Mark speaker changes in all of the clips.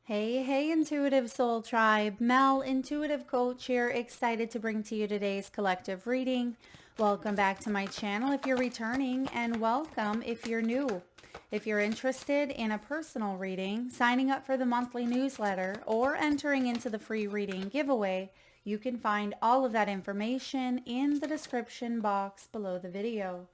Speaker 1: Hey, hey, Intuitive Soul Tribe. Mel, Intuitive Coach here, excited to bring to you today's collective reading. Welcome back to my channel if you're returning, and welcome if you're new. If you're interested in a personal reading, signing up for the monthly newsletter, or entering into the free reading giveaway, you can find all of that information in the description box below the video.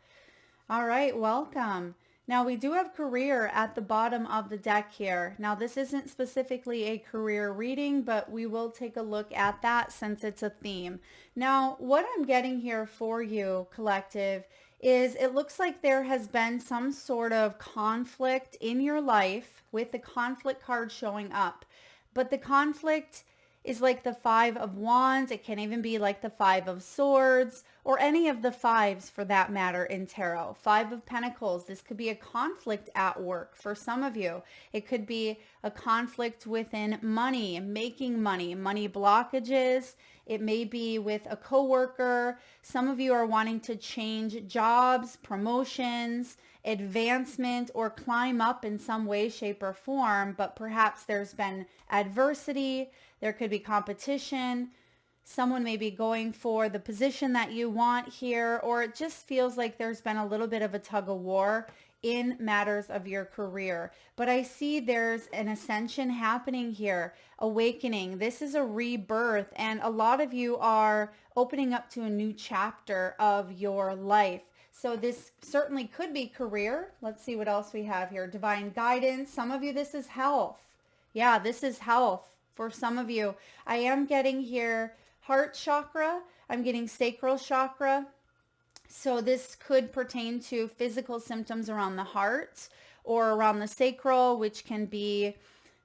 Speaker 1: All right, welcome. Now we do have career at the bottom of the deck here. Now this isn't specifically a career reading, but we will take a look at that since it's a theme. Now what I'm getting here for you, collective, is it looks like there has been some sort of conflict in your life with the conflict card showing up. But the conflict is like the Five of Wands. It can even be like the Five of Swords or any of the fives for that matter in tarot. Five of Pentacles. This could be a conflict at work for some of you. It could be a conflict within money, making money, money blockages. It may be with a coworker. Some of you are wanting to change jobs, promotions, advancement, or climb up in some way, shape, or form, but perhaps there's been adversity. There could be competition. Someone may be going for the position that you want here, or it just feels like there's been a little bit of a tug of war in matters of your career. But I see there's an ascension happening here, awakening. This is a rebirth, and a lot of you are opening up to a new chapter of your life. So this certainly could be career. Let's see what else we have here. Divine guidance. Some of you, this is health. Yeah, this is health. For some of you, I am getting here heart chakra. I'm getting sacral chakra. So this could pertain to physical symptoms around the heart or around the sacral, which can be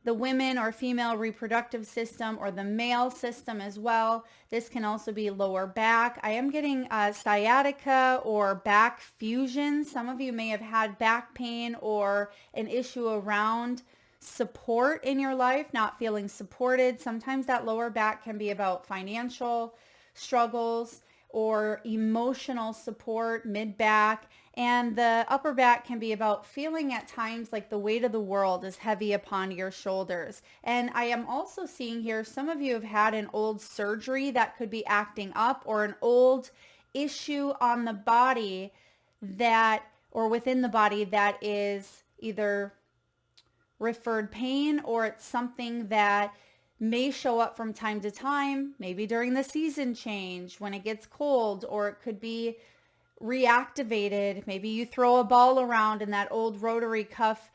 Speaker 1: the women or female reproductive system or the male system as well. This can also be lower back. I am getting sciatica or back fusion. Some of you may have had back pain or an issue around support in your life, not feeling supported. Sometimes that lower back can be about financial struggles or emotional support, mid back, and the upper back can be about feeling at times like the weight of the world is heavy upon your shoulders. And I am also seeing here some of you have had an old surgery that could be acting up, or an old issue on the body that, or within the body, that is either referred pain, or it's something that may show up from time to time, maybe during the season change when it gets cold, or it could be reactivated. Maybe you throw a ball around and that old rotary cuff,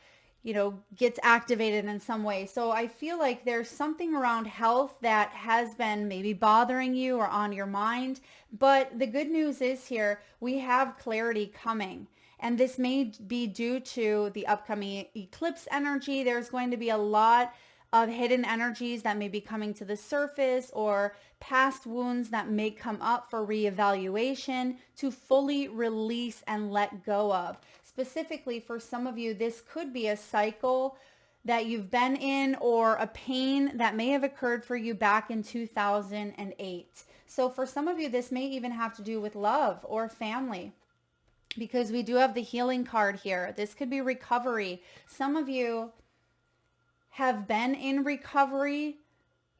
Speaker 1: gets activated in some way. So I feel like there's something around health that has been maybe bothering you or on your mind. But the good news is here, we have clarity coming. And this may be due to the upcoming eclipse energy. There's going to be a lot of hidden energies that may be coming to the surface, or past wounds that may come up for reevaluation to fully release and let go of. Specifically for some of you, this could be a cycle that you've been in, or a pain that may have occurred for you back in 2008. So for some of you, this may even have to do with love or family, because we do have the healing card here. This could be recovery. Some of you have been in recovery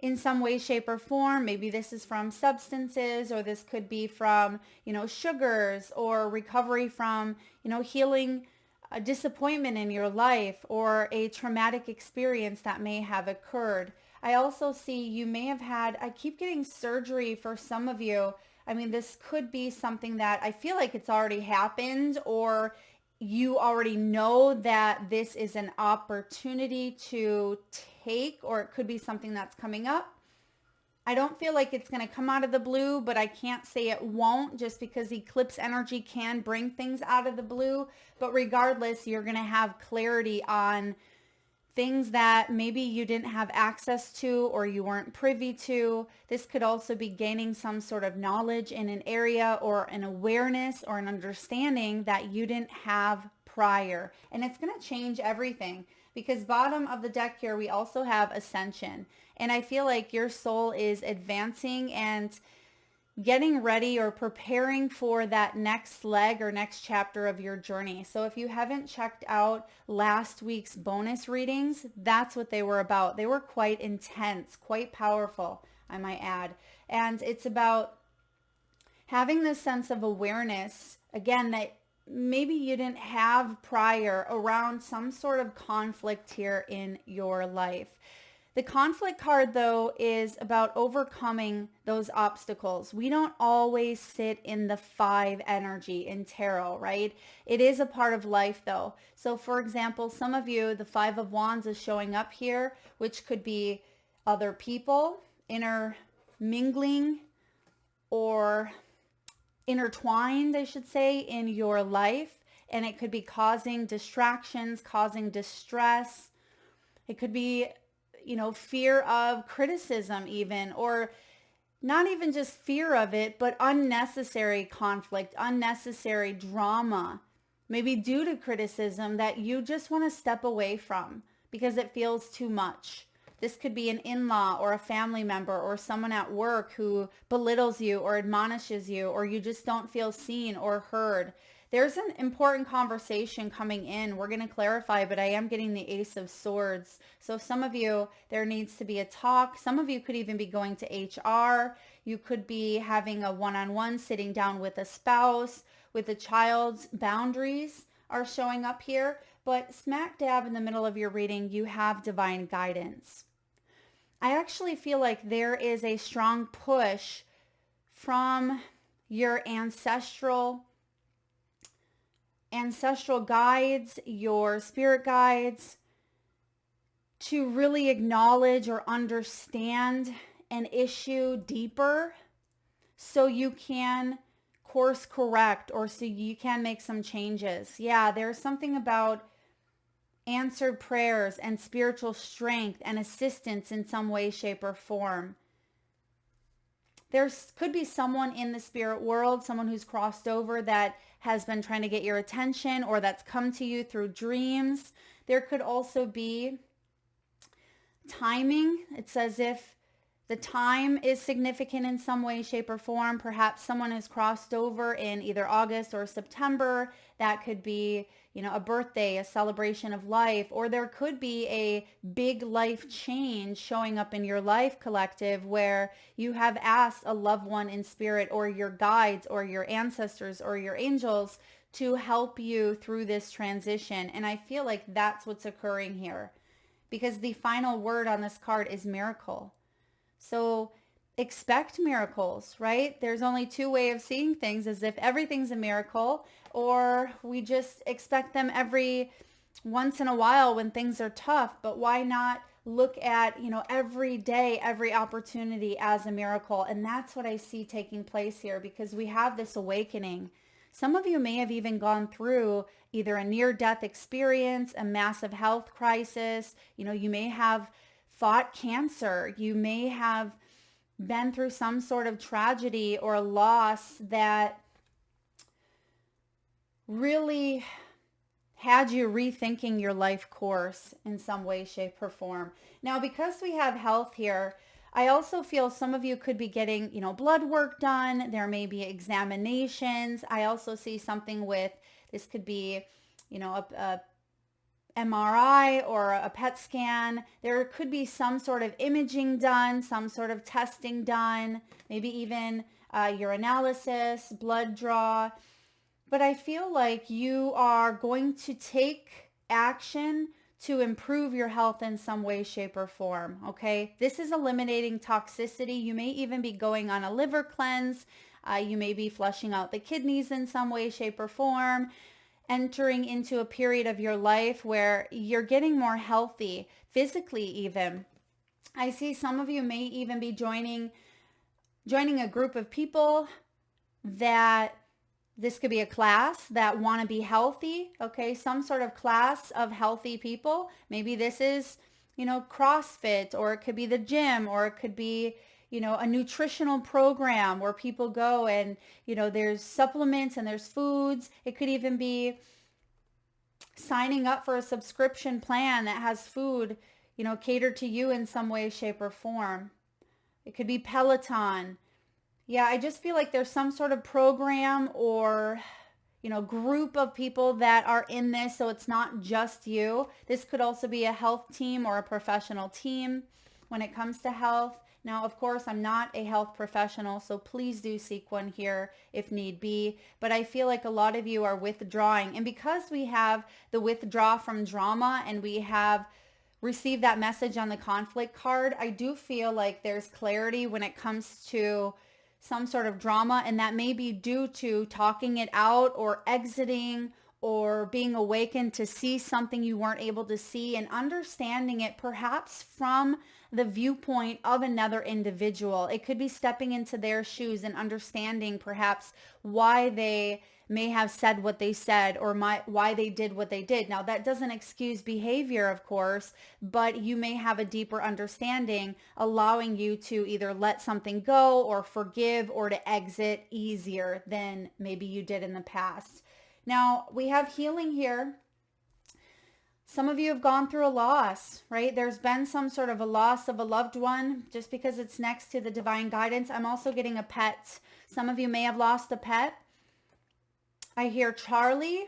Speaker 1: in some way, shape, or form. Maybe this is from substances, or this could be from, sugars, or recovery from, healing a disappointment in your life or a traumatic experience that may have occurred. I also see you may have had, I keep getting surgery for some of you. I mean, this could be something that I feel like it's already happened, or you already know that this is an opportunity to take, or it could be something that's coming up. I don't feel like it's going to come out of the blue, but I can't say it won't, just because eclipse energy can bring things out of the blue. But regardless, you're going to have clarity on things that maybe you didn't have access to or you weren't privy to. This could also be gaining some sort of knowledge in an area, or an awareness or an understanding that you didn't have prior. And it's going to change everything, because bottom of the deck here, we also have ascension. And I feel like your soul is advancing, and getting ready or preparing for that next leg or next chapter of your journey. So if you haven't checked out last week's bonus readings, that's what they were about. They were quite intense, quite powerful, I might add. And it's about having this sense of awareness, again, that maybe you didn't have prior around some sort of conflict here in your life. The conflict card, though, is about overcoming those obstacles. We don't always sit in the 5 energy in tarot, right? It is a part of life, though. So, for example, some of you, the 5 of Wands is showing up here, which could be other people, intermingling, or intertwined, I should say, in your life. And it could be causing distractions, causing distress. It could be fear of criticism even, or not even just fear of it, but unnecessary conflict, unnecessary drama, maybe due to criticism that you just want to step away from because it feels too much. This could be an in-law or a family member or someone at work who belittles you or admonishes you, or you just don't feel seen or heard. There's an important conversation coming in. We're going to clarify, but I am getting the Ace of Swords. So some of you, there needs to be a talk. Some of you could even be going to HR. You could be having a one-on-one, sitting down with a spouse, with a child's boundaries are showing up here. But smack dab in the middle of your reading, you have divine guidance. I actually feel like there is a strong push from your ancestral guides, your spirit guides, to really acknowledge or understand an issue deeper so you can course correct, or so you can make some changes. Yeah, there's something about answered prayers and spiritual strength and assistance in some way, shape, or form. There could be someone in the spirit world, someone who's crossed over that has been trying to get your attention, or that's come to you through dreams. There could also be timing. It's as if the time is significant in some way, shape, or form. Perhaps someone has crossed over in either August or September. That could be, a birthday, a celebration of life, or there could be a big life change showing up in your life collective where you have asked a loved one in spirit or your guides or your ancestors or your angels to help you through this transition. And I feel like that's what's occurring here, because the final word on this card is miracle. So expect miracles, right? There's only 2 ways of seeing things, as if everything's a miracle, or we just expect them every once in a while when things are tough. But why not look at, every day, every opportunity as a miracle? And that's what I see taking place here, because we have this awakening. Some of you may have even gone through either a near-death experience, a massive health crisis. You may have fought cancer. You may have been through some sort of tragedy or loss that really had you rethinking your life course in some way, shape, or form. Now, because we have health here, I also feel some of you could be getting, blood work done. There may be examinations. I also see something with, this could be, a MRI or a PET scan. There could be some sort of imaging done, some sort of testing done, maybe even urinalysis, blood draw. But I feel like you are going to take action to improve your health in some way, shape, or form, okay? This is eliminating toxicity. You may even be going on a liver cleanse. You may be flushing out the kidneys in some way, shape, or form, entering into a period of your life where you're getting more healthy, physically even. I see some of you may even be joining a group of people that, this could be a class that want to be healthy, okay? Some sort of class of healthy people. Maybe this is, CrossFit, or it could be the gym, or it could be, a nutritional program where people go and, there's supplements and there's foods. It could even be signing up for a subscription plan that has food, catered to you in some way, shape, or form. It could be Peloton. Yeah, I just feel like there's some sort of program or, group of people that are in this. So it's not just you. This could also be a health team or a professional team when it comes to health. Now, of course, I'm not a health professional, so please do seek one here if need be. But I feel like a lot of you are withdrawing. And because we have the withdraw from drama and we have received that message on the conflict card, I do feel like there's clarity when it comes to some sort of drama, and that may be due to talking it out or exiting or being awakened to see something you weren't able to see and understanding it perhaps from the viewpoint of another individual. It could be stepping into their shoes and understanding perhaps why they may have said what they said or why they did what they did. Now, that doesn't excuse behavior, of course, but you may have a deeper understanding, allowing you to either let something go or forgive or to exit easier than maybe you did in the past. Now, we have healing here. Some of you have gone through a loss, right? There's been some sort of a loss of a loved one just because it's next to the divine guidance. I'm also getting a pet. Some of you may have lost a pet. I hear Charlie,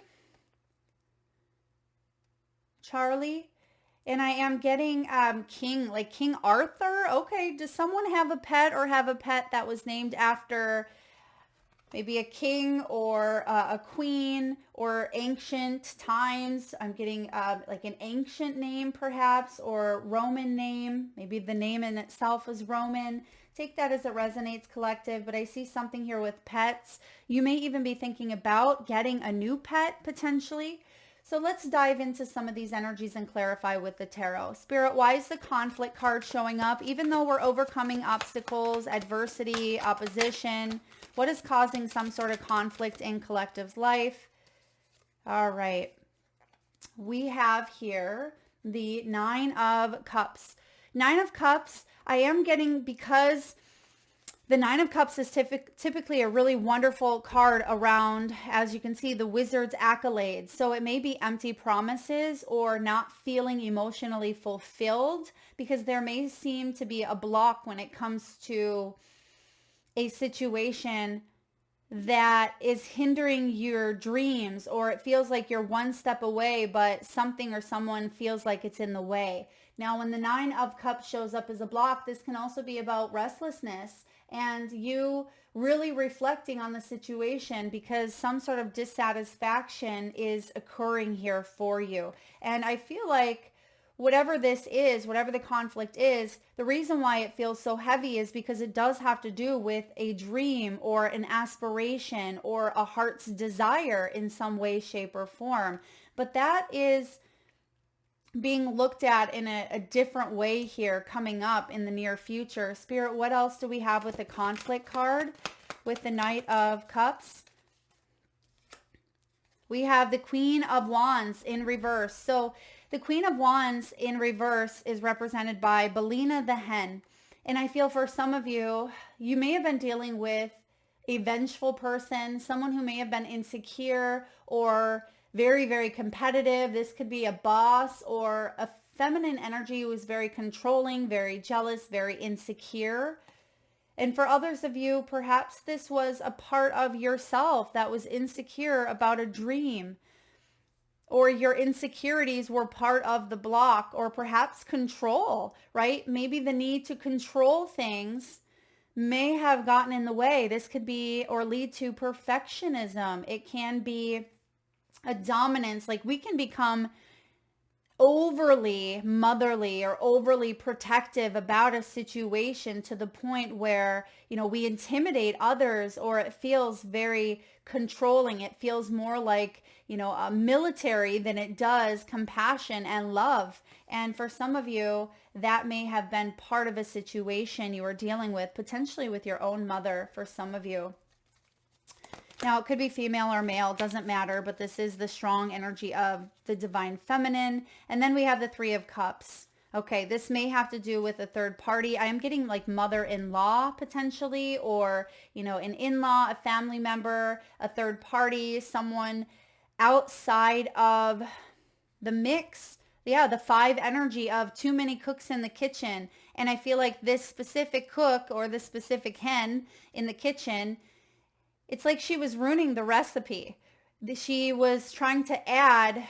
Speaker 1: and I am getting King, like King Arthur. Okay, does someone have a pet or have a pet that was named after maybe a king or a queen or ancient times? I'm getting like an ancient name perhaps, or Roman name. Maybe the name in itself is Roman. Take that as it resonates, collective, but I see something here with pets. You may even be thinking about getting a new pet potentially. So let's dive into some of these energies and clarify with the tarot. Spirit, why is the conflict card showing up? Even though we're overcoming obstacles, adversity, opposition, what is causing some sort of conflict in collective's life? All right. We have here the Nine of Cups. Nine of Cups, I am getting, because the Nine of Cups is typically a really wonderful card around, as you can see, the wizard's accolades. So it may be empty promises or not feeling emotionally fulfilled, because there may seem to be a block when it comes to a situation that is hindering your dreams, or it feels like you're one step away, but something or someone feels like it's in the way. Now, when the Nine of Cups shows up as a block, this can also be about restlessness and you really reflecting on the situation, because some sort of dissatisfaction is occurring here for you. And I feel like whatever this is, whatever the conflict is, the reason why it feels so heavy is because it does have to do with a dream or an aspiration or a heart's desire in some way, shape, or form. But that is being looked at in a different way here coming up in the near future. Spirit, what else do we have with the conflict card with the Knight of Cups? We have the Queen of Wands in reverse. So the Queen of Wands in reverse is represented by Belina the hen. And I feel for some of you, you may have been dealing with a vengeful person, someone who may have been insecure or very, very competitive. This could be a boss or a feminine energy who is very controlling, very jealous, very insecure. And for others of you, perhaps this was a part of yourself that was insecure about a dream, or your insecurities were part of the block, or perhaps control, right? Maybe the need to control things may have gotten in the way. This could be or lead to perfectionism. It can be a dominance, like we can become overly motherly or overly protective about a situation to the point where, we intimidate others, or it feels very controlling. It feels more like, a military than it does compassion and love. And for some of you, that may have been part of a situation you were dealing with, potentially with your own mother for some of you. Now, it could be female or male, doesn't matter, but this is the strong energy of the divine feminine. And then we have the Three of Cups. Okay, this may have to do with a third party. I am getting like mother-in-law potentially, or, an in-law, a family member, a third party, someone outside of the mix yeah, the 5 energy of too many cooks in the kitchen. And I feel like this specific cook or this specific hen in the kitchen, it's like she was ruining the recipe. She was trying to add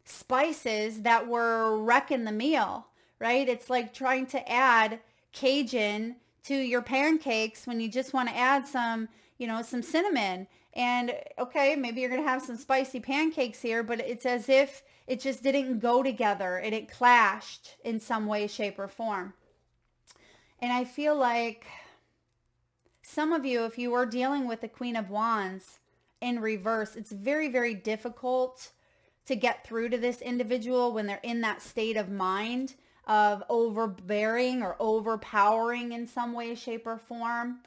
Speaker 1: spices that were wrecking the meal, right? It's like trying to add Cajun to your pancakes when you just want to add some, some cinnamon. And okay, maybe you're going to have some spicy pancakes here, but it's as if it just didn't go together and it clashed in some way, shape, or form. And I feel like some of you, if you are dealing with the Queen of Wands in reverse, it's very, very difficult to get through to this individual when they're in that state of mind of overbearing or overpowering in some way, shape, or form.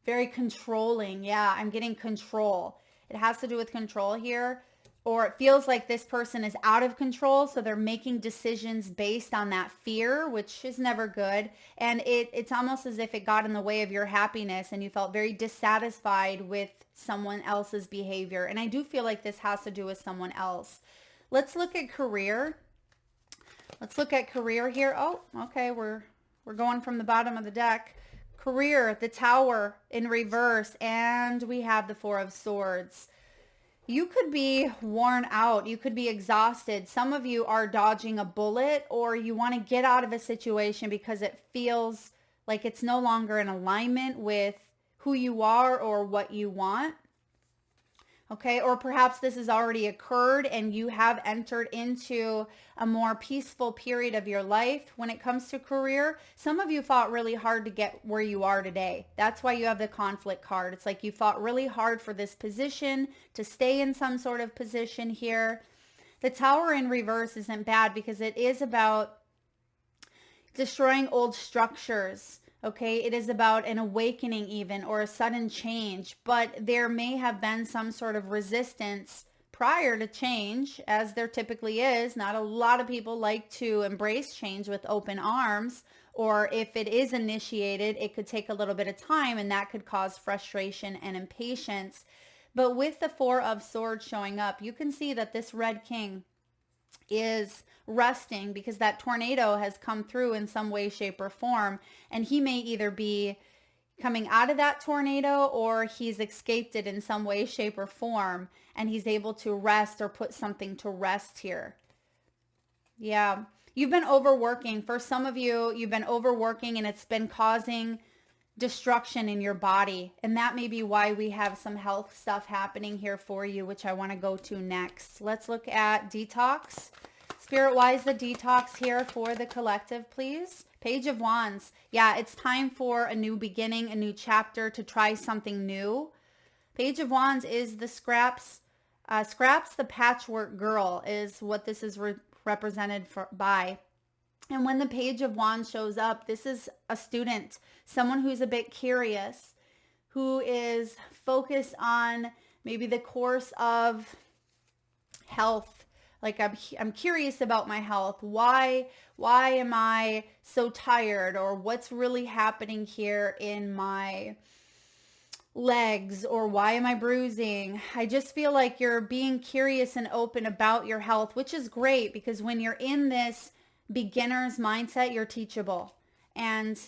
Speaker 1: Very controlling. Yeah, I'm getting control. It has to do with control here. Or it feels like this person is out of control, so they're making decisions based on that fear, which is never good. And it's almost as if it got in the way of your happiness and you felt very dissatisfied with someone else's behavior. And I do feel like this has to do with someone else. Let's look at career. Let's look at career here. Oh, okay, we're going from the bottom of the deck. Career, the Tower in reverse, and we have the 4 of Swords. You could be worn out. You could be exhausted. Some of you are dodging a bullet, or you want to get out of a situation because it feels like it's no longer in alignment with who you are or what you want. Okay, or perhaps this has already occurred and you have entered into a more peaceful period of your life when it comes to career. Some of you fought really hard to get where you are today. That's why you have the conflict card. It's like you fought really hard for this position, to stay in some sort of position here. The Tower in reverse isn't bad because it is about destroying old structures. Okay, it is about an awakening even, or a sudden change, but there may have been some sort of resistance prior to change, as there typically is. Not a lot of people like to embrace change with open arms, or if it is initiated, it could take a little bit of time, and that could cause frustration and impatience. But with the 4 of Swords showing up, you can see that this Red King is resting because that tornado has come through in some way, shape, or form. And he may either be coming out of that tornado or he's escaped it in some way, shape, or form. And he's able to rest or put something to rest here. Yeah. You've been overworking. For some of you, you've been overworking and it's been causing destruction in your body. And that may be why we have some health stuff happening here for you, which I want to go to next. Let's look at detox. Spirit, why is the detox here for the collective, please? Page of Wands. Yeah, it's time for a new beginning, a new chapter, to try something new. Page of Wands is the Scraps. Scraps, the patchwork girl, is what this is represented by. And when the Page of Wands shows up, this is a student, someone who's a bit curious, who is focused on maybe the course of health. Like I'm curious about my health. Why am I so tired? Or what's really happening here in my legs? Or why am I bruising? I just feel like you're being curious and open about your health, which is great because when you're in this beginner's mindset, you're teachable. And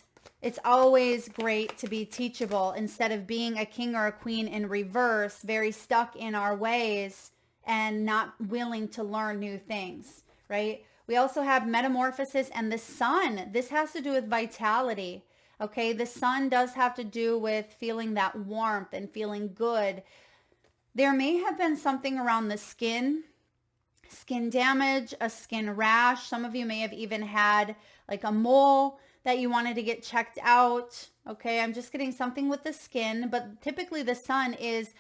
Speaker 1: it's always great to be teachable instead of being a king or a queen in reverse, very stuck in our ways and not willing to learn new things, right? We also have Metamorphosis and the Sun. This has to do with vitality, okay? The Sun does have to do with feeling that warmth and feeling good. There may have been something around the skin damage, a skin rash. Some of you may have even had like a mole that you wanted to get checked out. Okay, I'm just getting something with the skin, but typically the Sun is,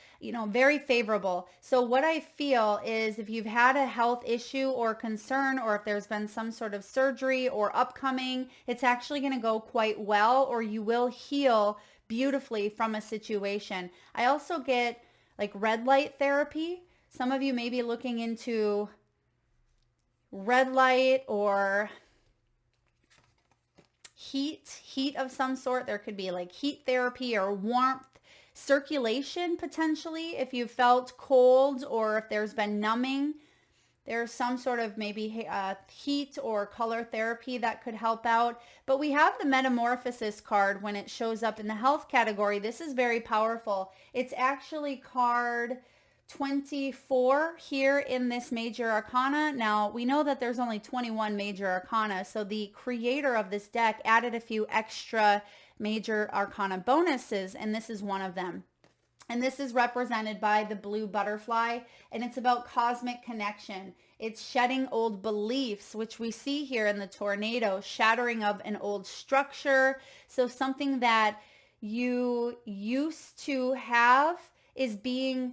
Speaker 1: very favorable. So what I feel is if you've had a health issue or concern, or if there's been some sort of surgery or upcoming, it's actually going to go quite well, or you will heal beautifully from a situation. I also get like red light therapy. Some of you may be looking into red light or heat of some sort. There could be like heat therapy or warmth, circulation potentially if you felt cold, or if there's been numbing. there's some sort of maybe heat or color therapy that could help out. But we have the Metamorphosis card when it shows up in the health category. This is very powerful. It's actually card 24 here in this major arcana. Now, we know that there's only 21 major arcana, so the creator of this deck added a few extra major arcana bonuses, and this is one of them. And this is represented by the blue butterfly, and it's about cosmic connection. It's shedding old beliefs, which we see here in the tornado, shattering of an old structure. So something that you used to have is being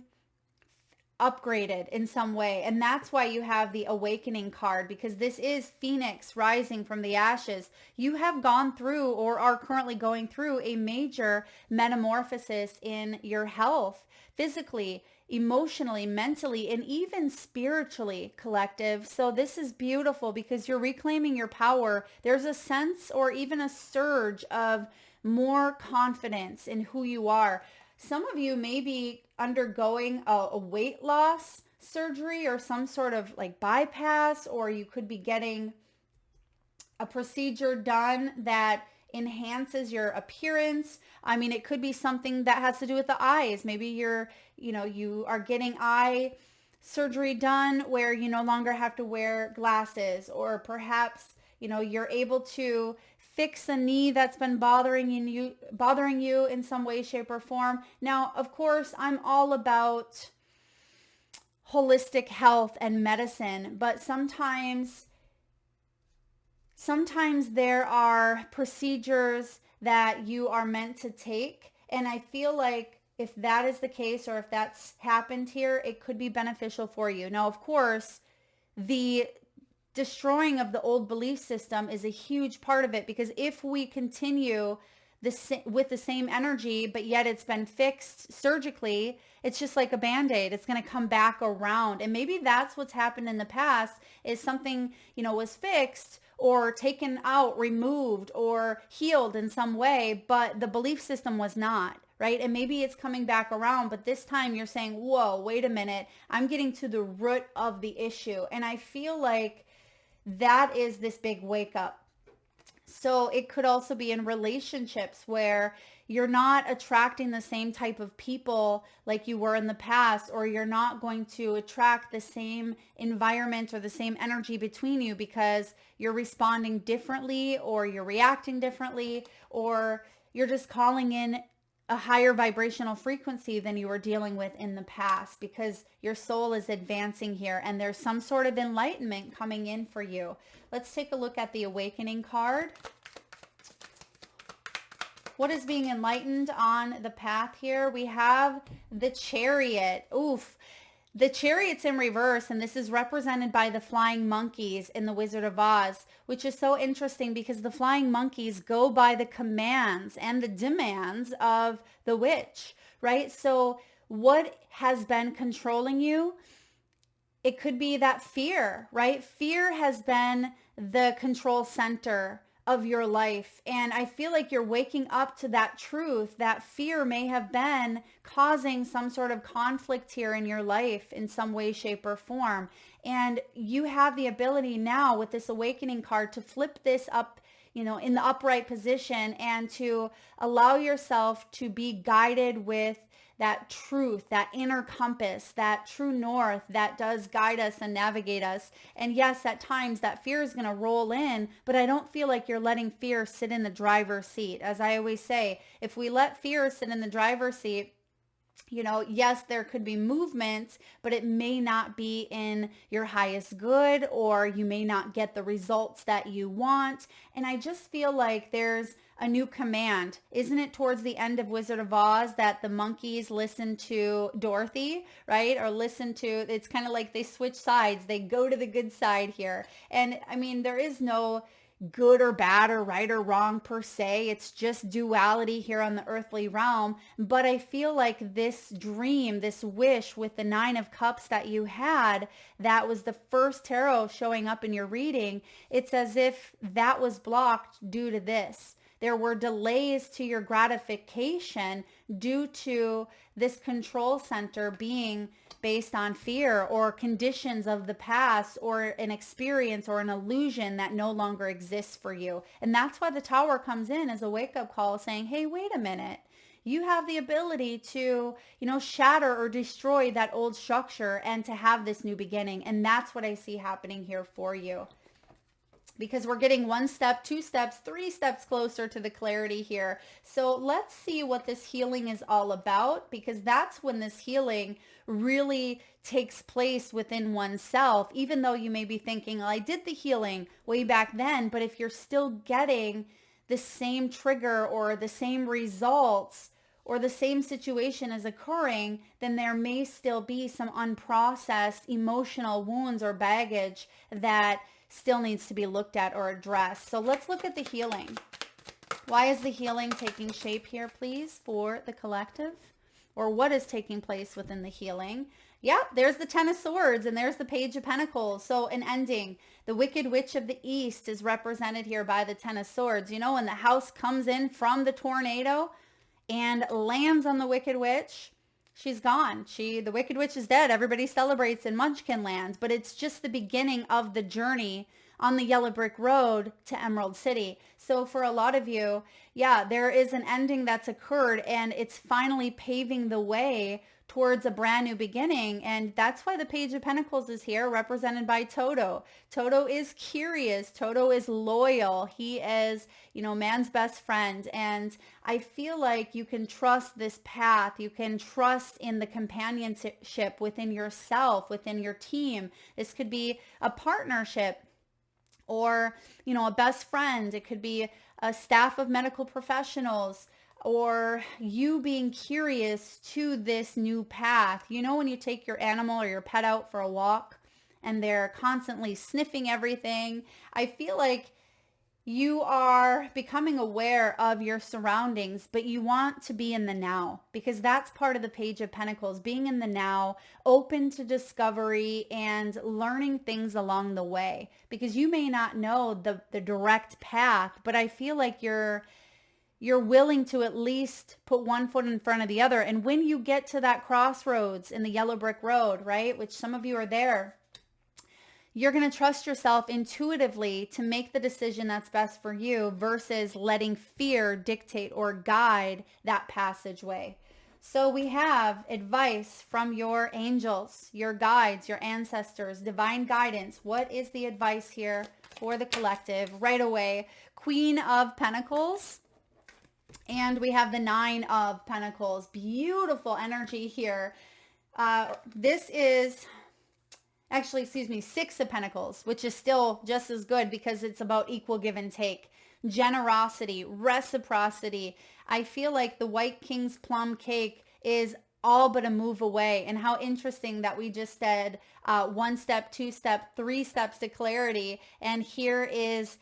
Speaker 1: upgraded in some way. And that's why you have the awakening card, because this is Phoenix rising from the ashes. You have gone through or are currently going through a major metamorphosis in your health, physically, emotionally, mentally, and even spiritually, collective. So this is beautiful because you're reclaiming your power. There's a sense or even a surge of more confidence in who you are. Some of you may be undergoing a weight loss surgery or some sort of like bypass, or you could be getting a procedure done that enhances your appearance. I mean, it could be something that has to do with the eyes. Maybe you are getting eye surgery done where you no longer have to wear glasses, or perhaps, you're able to fix a knee that's been bothering you in some way, shape, or form. Now, of course, I'm all about holistic health and medicine, but sometimes there are procedures that you are meant to take, and I feel like if that is the case, or if that's happened here, it could be beneficial for you. Now, of course, the destroying of the old belief system is a huge part of it, because if we continue with the same energy, but yet it's been fixed surgically, it's just like a band-aid. It's going to come back around. And maybe that's what's happened in the past, is something, was fixed or taken out, removed, or healed in some way, but the belief system was not, right? And maybe it's coming back around, but this time you're saying, whoa, wait a minute, I'm getting to the root of the issue. And I feel like that is this big wake up. So it could also be in relationships where you're not attracting the same type of people like you were in the past, or you're not going to attract the same environment or the same energy between you because you're responding differently, or you're reacting differently, or you're just calling in a higher vibrational frequency than you were dealing with in the past, because your soul is advancing here and there's some sort of enlightenment coming in for you. Let's take a look at the awakening card. What is being enlightened on the path here? We have the Chariot. Oof. The Chariot's in reverse, and this is represented by the flying monkeys in the Wizard of Oz, which is so interesting because the flying monkeys go by the commands and the demands of the witch, right? So what has been controlling you? It could be that fear, right? Fear has been the control center of your life. And I feel like you're waking up to that truth, that fear may have been causing some sort of conflict here in your life in some way, shape, or form. And you have the ability now with this awakening card to flip this up, in the upright position, and to allow yourself to be guided with that truth, that inner compass, that true north that does guide us and navigate us. And yes, at times that fear is going to roll in, but I don't feel like you're letting fear sit in the driver's seat. As I always say, if we let fear sit in the driver's seat, yes, there could be movement, but it may not be in your highest good, or you may not get the results that you want. And I just feel like there's a new command. Isn't it towards the end of Wizard of Oz that the monkeys listen to Dorothy, right? Or it's kind of like they switch sides. They go to the good side here. And I mean, there is no good or bad or right or wrong per se. It's just duality here on the earthly realm. But I feel like this dream, this wish with the 9 of Cups that you had, that was the first tarot showing up in your reading. It's as if that was blocked due to this. There were delays to your gratification due to this control center being based on fear or conditions of the past or an experience or an illusion that no longer exists for you. And that's why the Tower comes in as a wake-up call saying, hey, wait a minute. You have the ability to, shatter or destroy that old structure and to have this new beginning. And that's what I see happening here for you. Because we're getting 1 step, 2 steps, 3 steps closer to the clarity here. So let's see what this healing is all about, because that's when this healing really takes place within oneself, even though you may be thinking, well, I did the healing way back then, but if you're still getting the same trigger or the same results or the same situation is occurring, then there may still be some unprocessed emotional wounds or baggage that still needs to be looked at or addressed. So let's look at the healing. Why is the healing taking shape here, please, for the collective? Or what is taking place within the healing? Yeah, there's the Ten of Swords and there's the Page of Pentacles. So an ending. The Wicked Witch of the East is represented here by the Ten of Swords. When the house comes in from the tornado and lands on the Wicked Witch, she's gone. The Wicked Witch is dead. Everybody celebrates in Munchkin Land, but it's just the beginning of the journey on the yellow brick road to Emerald City. So for a lot of you, yeah, there is an ending that's occurred and it's finally paving the way towards a brand new beginning. And that's why the Page of Pentacles is here, represented by Toto. Toto is curious. Toto is loyal. He is, man's best friend. And I feel like you can trust this path. You can trust in the companionship within yourself, within your team. This could be a partnership or, a best friend. It could be a staff of medical professionals, or you being curious to this new path. When you take your animal or your pet out for a walk and they're constantly sniffing everything, I feel like you are becoming aware of your surroundings, but you want to be in the now, because that's part of the Page of Pentacles, being in the now, open to discovery and learning things along the way, because you may not know the direct path, but I feel like you're willing to at least put one foot in front of the other. And when you get to that crossroads in the yellow brick road, right, which some of you are there, you're going to trust yourself intuitively to make the decision that's best for you versus letting fear dictate or guide that passageway. So we have advice from your angels, your guides, your ancestors, divine guidance. What is the advice here for the collective? Right away, Queen of Pentacles. And we have the Nine of Pentacles. Beautiful energy here. This is actually, Six of Pentacles, which is still just as good because it's about equal give and take. Generosity, reciprocity. I feel like the White King's plum cake is all but a move away. And how interesting that we just said 1 step, 2 step, 3 steps to clarity. And here is,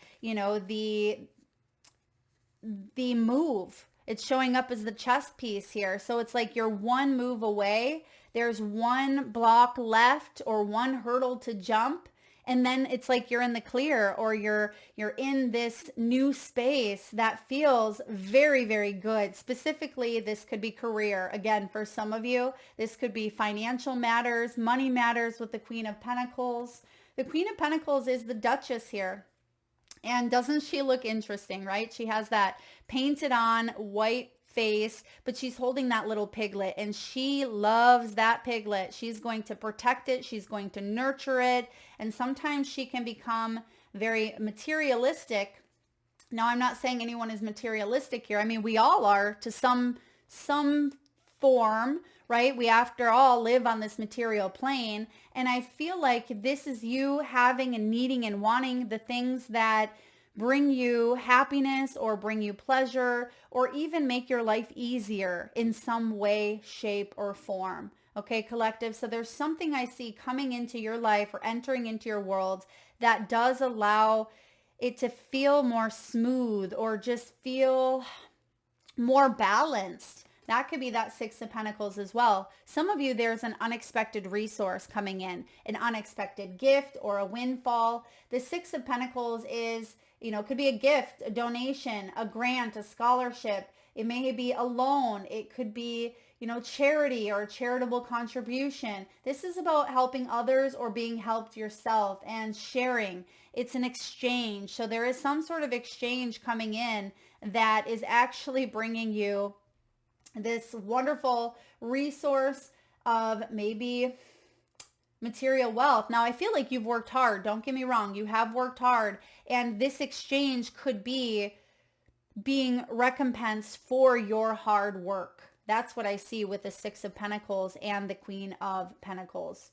Speaker 1: the move. It's showing up as the chess piece here. So it's like you're one move away. There's one block left or one hurdle to jump. And then it's like you're in the clear, or you're in this new space that feels very, very good. Specifically, this could be career. Again, for some of you, this could be financial matters, money matters with the Queen of Pentacles. The Queen of Pentacles is the Duchess here. And doesn't she look interesting, right? She has that painted on white face, but she's holding that little piglet and she loves that piglet. She's going to protect it. She's going to nurture it. And sometimes she can become very materialistic. Now, I'm not saying anyone is materialistic here. I mean, we all are to some form, right? We, after all, live on this material plane. And I feel like this is you having and needing and wanting the things that bring you happiness or bring you pleasure or even make your life easier in some way, shape, or form. Okay, collective. So there's something I see coming into your life or entering into your world that does allow it to feel more smooth or just feel more balanced. That could be that Six of Pentacles as well. Some of you, there's an unexpected resource coming in, an unexpected gift or a windfall. The Six of Pentacles is it could be a gift, a donation, a grant, a scholarship. It may be a loan. It could be, charity or a charitable contribution. This is about helping others or being helped yourself and sharing. It's an exchange. So there is some sort of exchange coming in that is actually bringing you this wonderful resource of maybe material wealth. Now, I feel like you've worked hard. Don't get me wrong. You have worked hard. And this exchange could be being recompensed for your hard work. That's what I see with the Six of Pentacles and the Queen of Pentacles.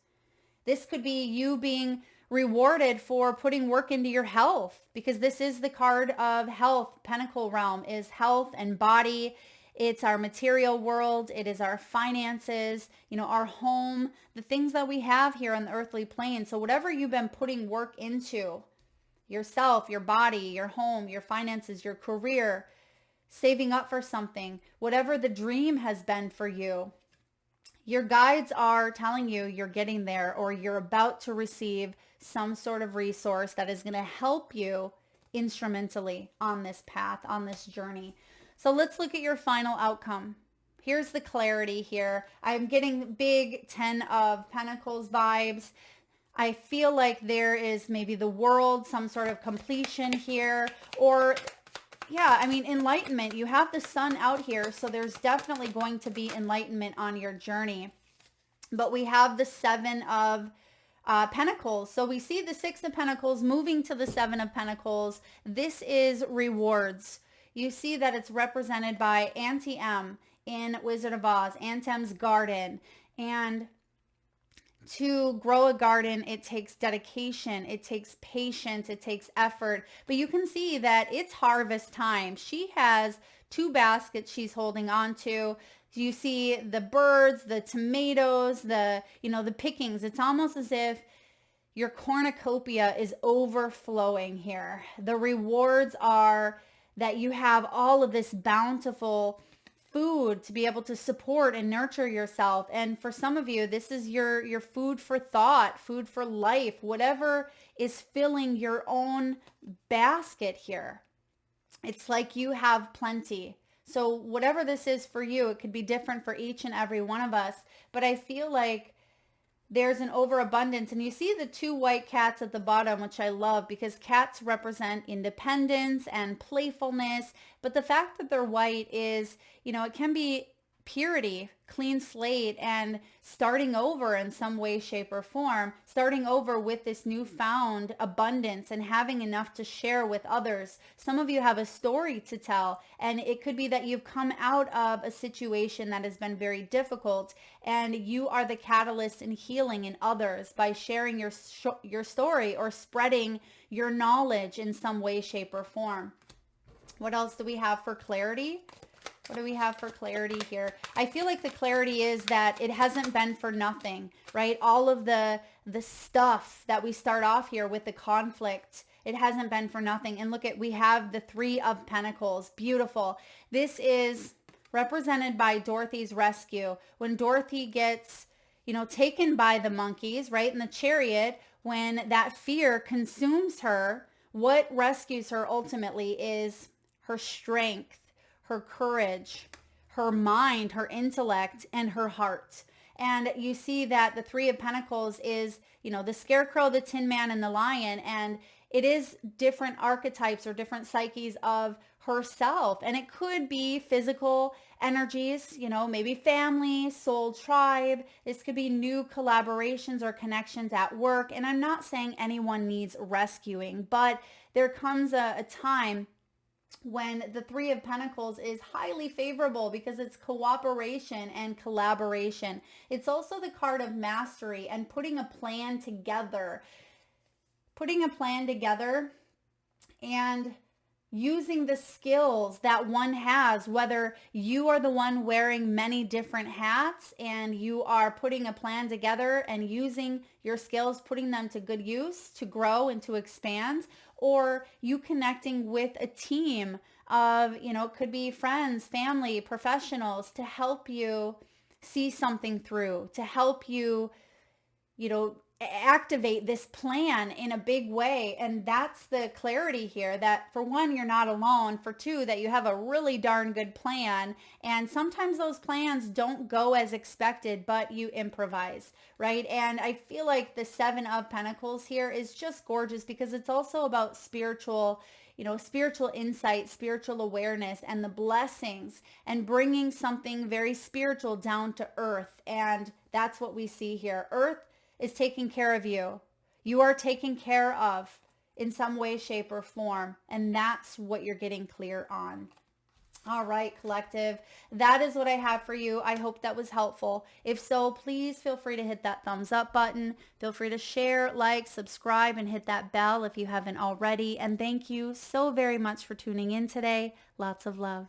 Speaker 1: This could be you being rewarded for putting work into your health, because this is the card of health. Pentacle realm is health and body. It's our material world. It is our finances, our home, the things that we have here on the earthly plane. So whatever you've been putting work into, yourself, your body, your home, your finances, your career, saving up for something, whatever the dream has been for you, your guides are telling you you're getting there, or you're about to receive some sort of resource that is going to help you instrumentally on this path, on this journey. So let's look at your final outcome. Here's the clarity here. I'm getting big 10 of Pentacles vibes. I feel like there is maybe the world, some sort of completion here, or enlightenment. You have the sun out here, so there's definitely going to be enlightenment on your journey. But we have the Seven of Pentacles. So we see the Six of Pentacles moving to the Seven of Pentacles. This is rewards. You see that it's represented by Auntie M in Wizard of Oz, Aunt M's garden. And to grow a garden, it takes dedication, it takes patience, it takes effort. But you can see that it's harvest time. She has 2 baskets she's holding on to. You see the birds, the tomatoes, the pickings. It's almost as if your cornucopia is overflowing here. The rewards are that you have all of this bountiful food to be able to support and nurture yourself. And for some of you, this is your food for thought, food for life, whatever is filling your own basket here. It's like you have plenty. So whatever this is for you, it could be different for each and every one of us. But I feel like there's an overabundance. And you see the 2 white cats at the bottom, which I love, because cats represent independence and playfulness. But the fact that they're white is, it can be purity, clean slate, and starting over in some way, shape, or form, starting over with this newfound abundance and having enough to share with others. Some of you have a story to tell, and it could be that you've come out of a situation that has been very difficult, and you are the catalyst in healing in others by sharing your story or spreading your knowledge in some way, shape, or form. What else do we have for clarity? What do we have for clarity here? I feel like the clarity is that it hasn't been for nothing, right? All of the stuff that we start off here with the conflict, it hasn't been for nothing. And look we have the 3 of Pentacles. Beautiful. This is represented by Dorothy's rescue. When Dorothy gets, taken by the monkeys, right, in the chariot, when that fear consumes her, what rescues her ultimately is her strength, her courage, her mind, her intellect, and her heart. And you see that the 3 of Pentacles is, the Scarecrow, the Tin Man, and the Lion. And it is different archetypes or different psyches of herself. And it could be physical energies, maybe family, soul tribe. This could be new collaborations or connections at work. And I'm not saying anyone needs rescuing, but there comes a time when the 3 of Pentacles is highly favorable because it's cooperation and collaboration. It's also the card of mastery and putting a plan together. Putting a plan together and using the skills that one has, whether you are the one wearing many different hats and you are putting a plan together and using your skills, putting them to good use to grow and to expand, or you connecting with a team of, it could be friends, family, professionals to help you see something through, to help you, activate this plan in a big way. And that's the clarity here, that for one, you're not alone. For two, that you have a really darn good plan. And sometimes those plans don't go as expected, but you improvise, right? And I feel like the Seven of Pentacles here is just gorgeous because it's also about spiritual insight, spiritual awareness, and the blessings, and bringing something very spiritual down to earth. And that's what we see here. Earth is taking care of you. You are taken care of in some way, shape, or form. And that's what you're getting clear on. All right, collective. That is what I have for you. I hope that was helpful. If so, please feel free to hit that thumbs up button. Feel free to share, like, subscribe, and hit that bell if you haven't already. And thank you so very much for tuning in today. Lots of love.